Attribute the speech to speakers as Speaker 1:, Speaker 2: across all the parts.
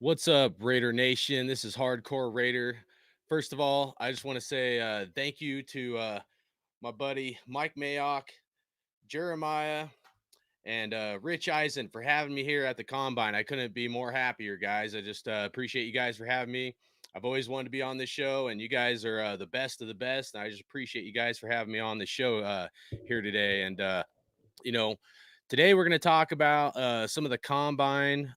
Speaker 1: What's up, Raider Nation? This is Hardcore Raider. First of all, I just want to say thank you to my buddy Mike Mayock, Jeremiah, and Rich Eisen for having me here at the Combine. I couldn't be more happier, guys. I just appreciate you guys for having me. I've always wanted to be on this show, and you guys are the best of the best. And I just appreciate you guys for having me on the show here today. And you know, today we're going to talk about some of the combine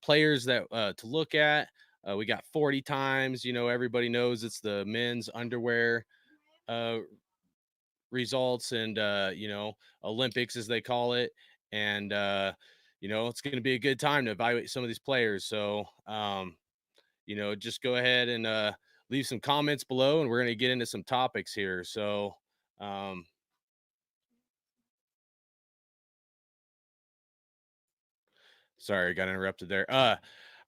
Speaker 1: players that to look at. We got 40 times. Everybody knows it's the men's underwear uh, results and Olympics as they call it. And it's going to be a good time to evaluate some of these players. So just go ahead and leave some comments below, and we're going to get into some topics here. So. Um, Sorry, I got interrupted there. All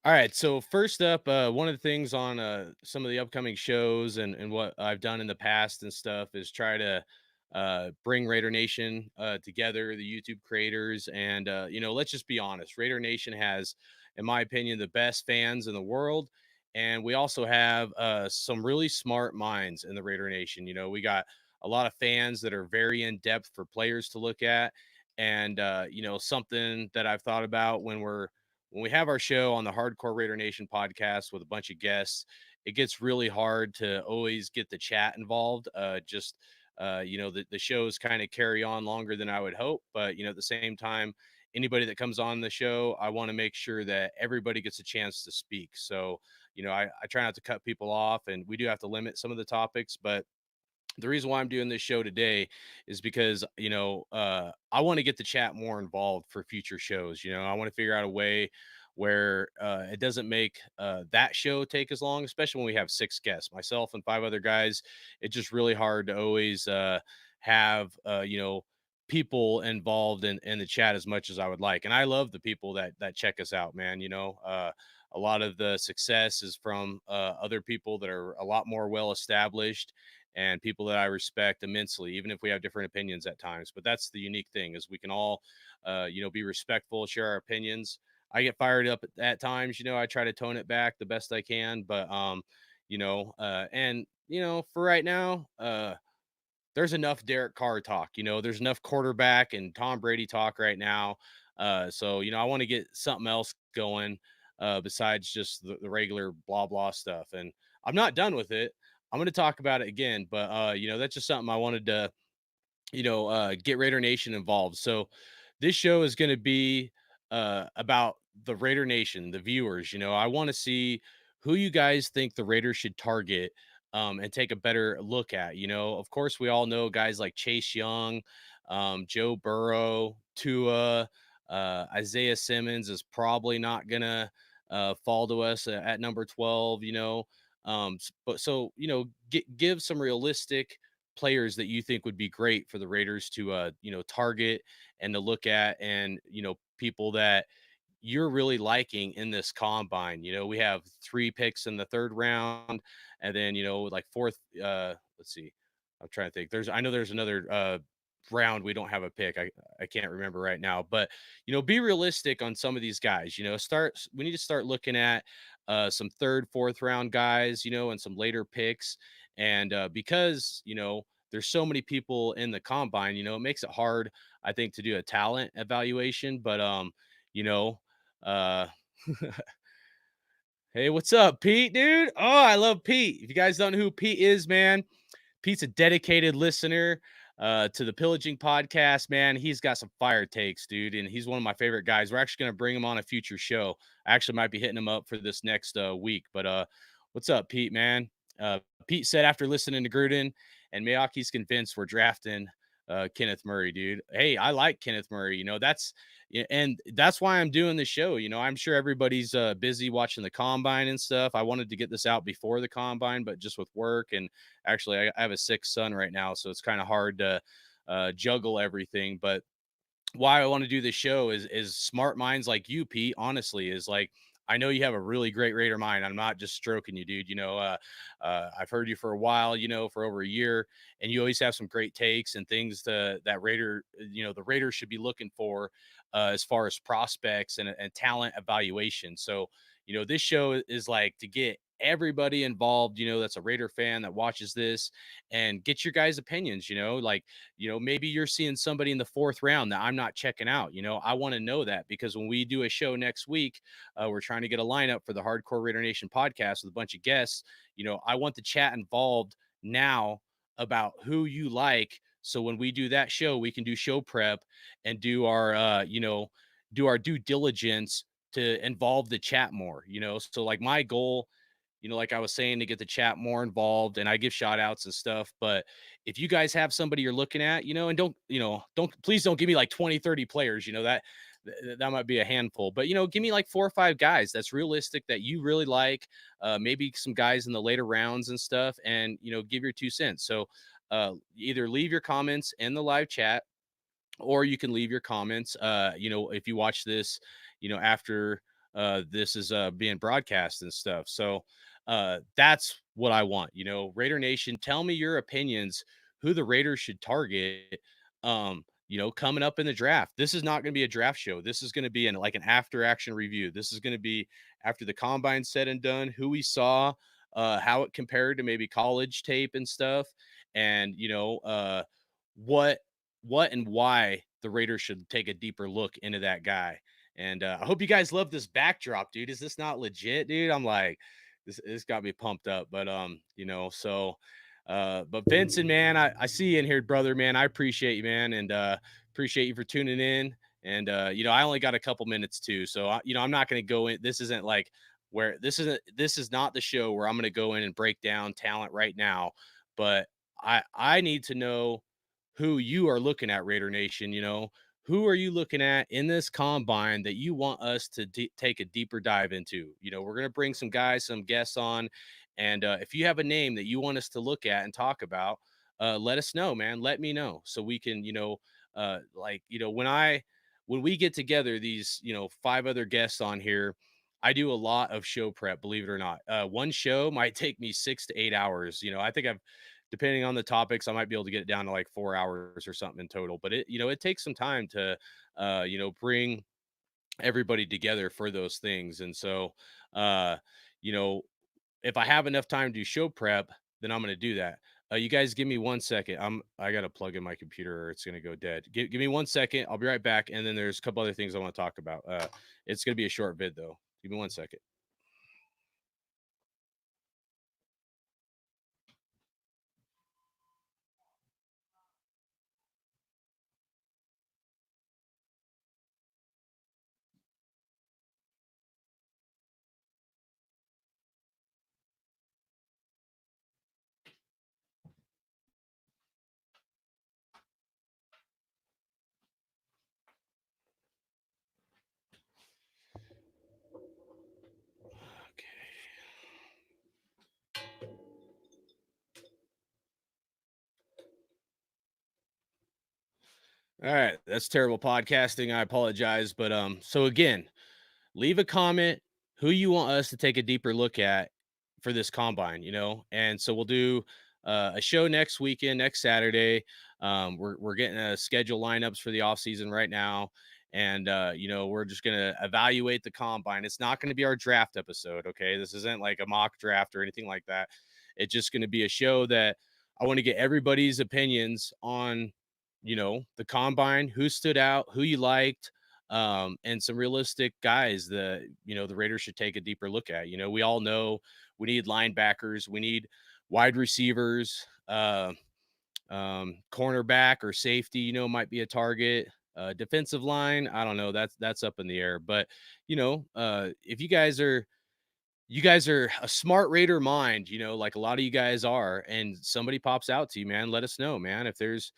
Speaker 1: right. So first up, one of the things on some of the upcoming shows and what I've done in the past and stuff is try to bring Raider Nation together, the YouTube creators, and let's just be honest. Raider Nation has, in my opinion, the best fans in the world, and we also have some really smart minds in the Raider Nation. We got a lot of fans that are very in depth for players to look at, and something that I've thought about when we have our show on the Hardcore Raider Nation podcast with a bunch of guests, it gets really hard to always get the chat involved. Just the shows kind of carry on longer than I would hope, but at the same time, anybody that comes on the show, I want to make sure that everybody gets a chance to speak. So I try not to cut people off, and we do have to limit some of the topics, but the reason why I'm doing this show today is because I want to get the chat more involved for future shows. I want to figure out a way where it doesn't make that show take as long, especially when we have six guests, myself and five other guys. It's just really hard to always have people involved in the chat as much as I would like. And I love the people that check us out, man. A lot of the success is from other people that are a lot more well established and people that I respect immensely, even if we have different opinions at times. But that's the unique thing is we can all, be respectful, share our opinions. I get fired up at times. I try to tone it back the best I can, but for right now, there's enough Derek Carr talk. There's enough quarterback and Tom Brady talk right now. So I want to get something else going besides just the regular blah blah stuff. And I'm not done with it. I'm going to talk about it again, but that's just something I wanted to get Raider Nation involved. So this show is going to be about the Raider Nation, the viewers. I want to see who you guys think the Raiders should target and take a better look at. Of course, we all know guys like Chase Young, Joe Burrow, Tua, Isaiah Simmons is probably not going to fall to us at number 12, but so, give some realistic players that you think would be great for the Raiders to target and to look at, and people that you're really liking in this combine. We have three picks in the third round, and then like fourth. Let's see, I'm trying to think. I know there's another round we don't have a pick. I can't remember right now, but be realistic on some of these guys. We need to start looking at some third, fourth round guys, and some later picks. And because there's so many people in the combine, it makes it hard, I think, to do a talent evaluation. But you know, uh hey, what's up, Pete, dude? Oh, I love Pete. If you guys don't know who Pete is, man, Pete's a dedicated listener to the Pillaging podcast, man. He's got some fire takes, dude, and he's one of my favorite guys. We're actually going to bring him on a future show. I actually might be hitting him up for this next week. But what's up, Pete, man? Pete said after listening to Gruden and Mayoki's convinced we're drafting Kenneth Murray, dude. Hey, I like Kenneth Murray. And that's why I'm doing the show. I'm sure everybody's busy watching the combine and stuff. I wanted to get this out before the combine, but just with work and actually, I have a sick son right now, so it's kind of hard to juggle everything. But why I want to do this show is smart minds like you, Pete. Honestly, is like I know you have a really great Raider mind. I'm not just stroking you, dude. I've heard you for a while. For over a year, and you always have some great takes and things that Raider, the Raiders should be looking for as far as prospects and talent evaluation. So, this show is like to get everybody involved, that's a Raider fan that watches this, and get your guys' opinions, like, maybe you're seeing somebody in the fourth round that I'm not checking out. I want to know that, because when we do a show next week, we're trying to get a lineup for the Hardcore Raider Nation podcast with a bunch of guests. I want the chat involved now about who you like. So when we do that show, we can do show prep and do our due diligence to involve the chat more. So like my goal, like I was saying, to get the chat more involved, and I give shout outs and stuff. But if you guys have somebody you're looking at, and please don't give me like 20, 30 players, that might be a handful, but give me like 4 or 5 guys that's realistic that you really like, maybe some guys in the later rounds and stuff, and give your 2 cents. So either leave your comments in the live chat, or you can leave your comments, if you watch this, after this is being broadcast and stuff. So that's what I want. Raider Nation, tell me your opinions, who the Raiders should target, coming up in the draft. This is not going to be a draft show. This is going to be like an after action review. This is going to be after the combine said and done, who we saw, how it compared to maybe college tape and stuff, and what and why the Raiders should take a deeper look into that guy. And I hope you guys love this backdrop, dude. Is this not legit, dude? I'm like, this got me pumped up. But but Vincent, man, I see you in here, brother, man. I appreciate you, man, and appreciate you for tuning in. And I only got a couple minutes too, so I'm not going to go in. This isn't like where this is not the show where I'm going to go in and break down talent right now. But I need to know who you are looking at, Raider Nation. Who are you looking at in this combine that you want us to take a deeper dive into? We're going to bring some guys, some guests on. And if you have a name that you want us to look at and talk about, let us know, man. Let me know so we can, when we get together, these, 5 other guests on here, I do a lot of show prep, believe it or not. One show might take me 6 to 8 hours. I think depending on the topics, I might be able to get it down to like 4 hours or something in total. But it takes some time to, bring everybody together for those things. And so, uh, you know, if I have enough time to do show prep, then I'm going to do that. You guys give me 1 second. I got to plug in my computer or it's going to go dead. Give me 1 second. I'll be right back. And then there's a couple other things I want to talk about. It's going to be a short vid though. Give me 1 second. All right, that's terrible podcasting. I apologize, but so again, leave a comment who you want us to take a deeper look at for this combine, and so we'll do a show next weekend, next Saturday. We're getting a schedule lineups for the off season right now, and we're just gonna evaluate the combine. It's not going to be our draft episode, okay? This isn't like a mock draft or anything like that. It's just going to be a show that I want to get everybody's opinions on, the combine, who stood out, who you liked, and some realistic guys that the Raiders should take a deeper look at. We all know we need linebackers, we need wide receivers, cornerback or safety. Might be a target. Defensive line, I don't know. That's up in the air. But if you guys are a smart Raider mind, like a lot of you guys are, and somebody pops out to you, man, let us know, man. If there's,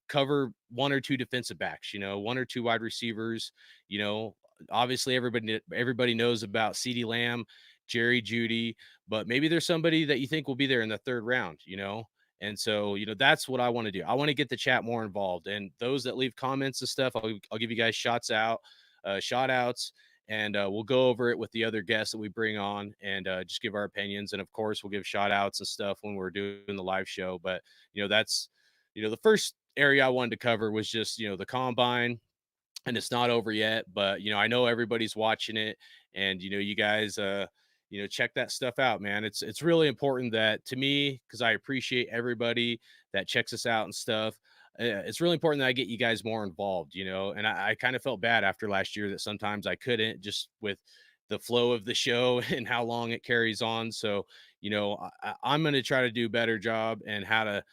Speaker 1: cover 1 or 2 defensive backs, 1 or 2 wide receivers, you know, obviously everybody knows about CeeDee Lamb, Jerry Judy, but maybe there's somebody that you think will be there in the third round, And so, that's what I want to do. I want to get the chat more involved, and those that leave comments and stuff, I'll give you guys shout outs, and we'll go over it with the other guests that we bring on, and just give our opinions. And of course, we'll give shout outs and stuff when we're doing the live show. But that's the first area I wanted to cover was just the combine, and it's not over yet, but I know everybody's watching it, and you guys check that stuff out, man. It's really important that to me, because I appreciate everybody that checks us out and stuff. It's really important that I get you guys more involved, and I kind of felt bad after last year that sometimes I couldn't, just with the flow of the show and how long it carries on. So I'm going to try to do a better job and how to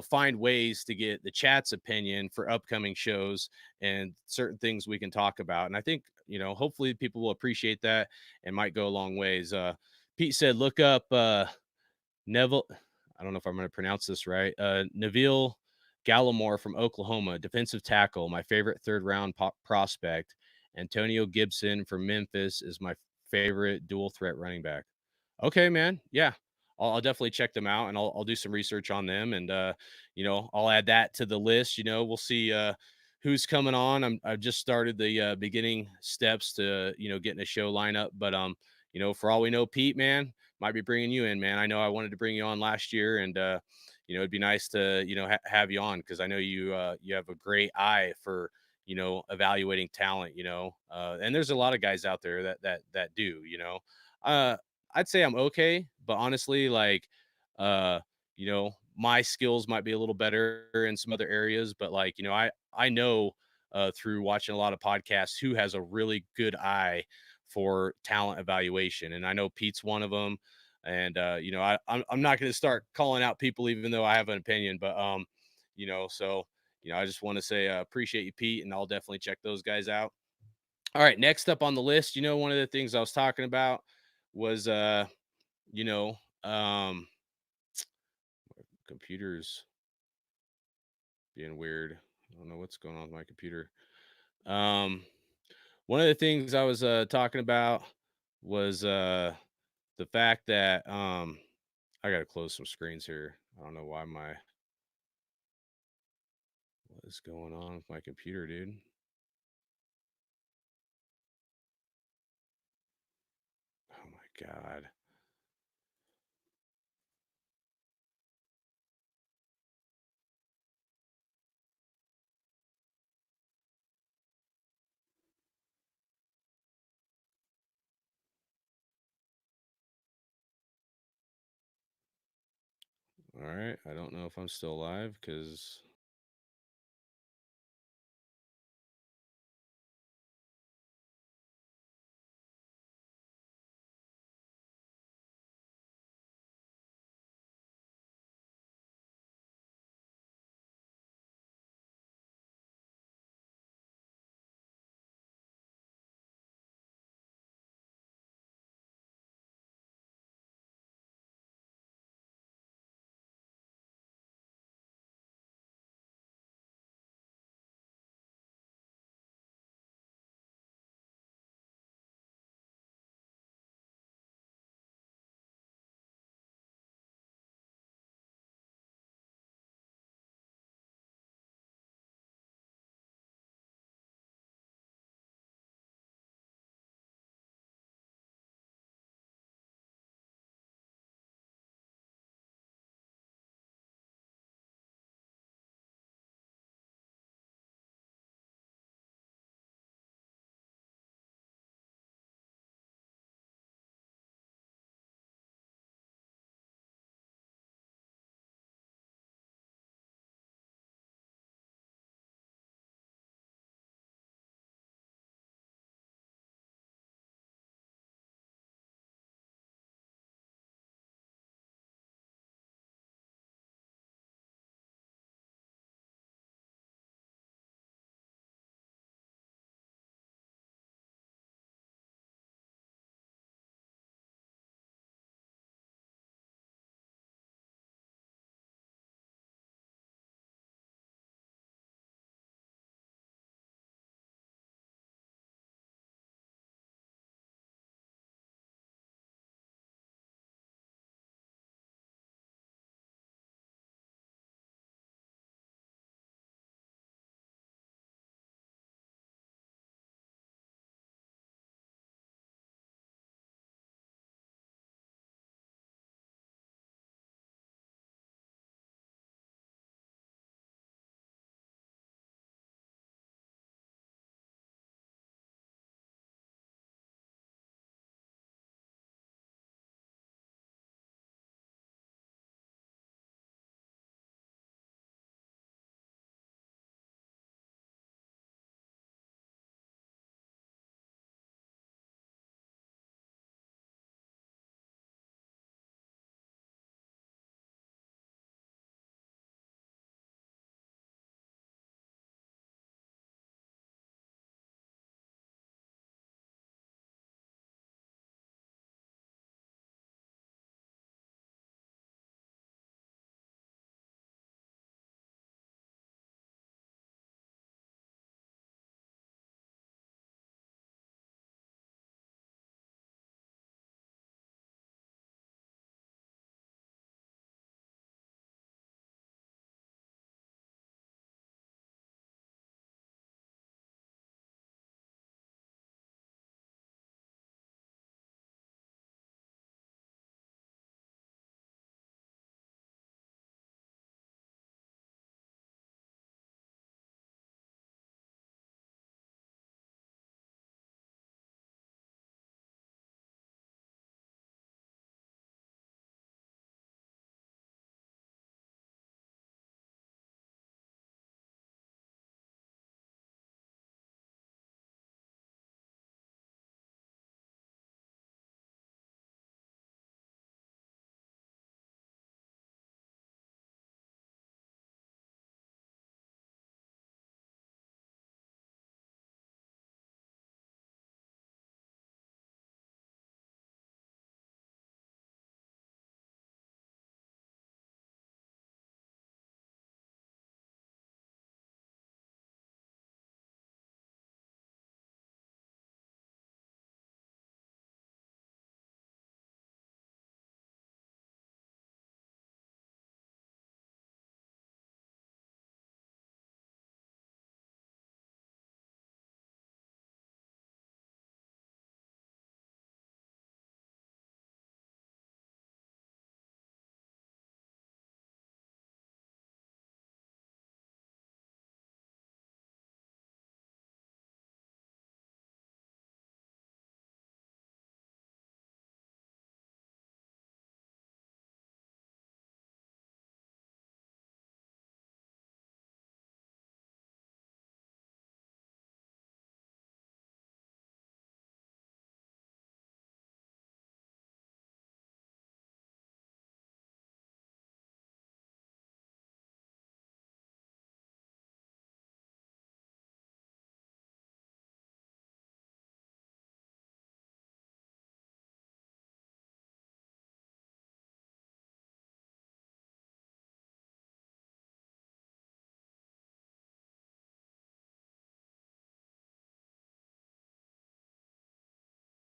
Speaker 1: find ways to get the chat's opinion for upcoming shows and certain things we can talk about. And I think, hopefully people will appreciate that and might go a long ways. Pete said, look up Neville. I don't know if I'm going to pronounce this right. Neville Gallimore from Oklahoma, defensive tackle, my favorite third round prospect. Antonio Gibson from Memphis is my favorite dual threat running back. Okay, man. Yeah. I'll definitely check them out, and I'll do some research on them, and I'll add that to the list. We'll see who's coming on. I've just started the beginning steps to getting a show lineup, but for all we know, Pete, man, might be bringing you in, man. I know I wanted to bring you on last year, and it'd be nice to have you on, because I know you have a great eye for evaluating talent. And there's a lot of guys out there that do. Uh, I'd say I'm okay, but honestly, like, my skills might be a little better in some other areas, but like, I know through watching a lot of podcasts who has a really good eye for talent evaluation, and I know Pete's one of them. And I'm not going to start calling out people even though I have an opinion, but so I just want to say appreciate you, Pete, and I'll definitely check those guys out. All right, next up on the list, one of the things I was talking about was you know, um, computers being weird. I don't know what's going on with my computer. Um, One of the things I was talking about was the fact that I gotta close some screens here. I don't know why what is going on with my computer, dude. Oh my god. All right. I don't know if I'm still alive because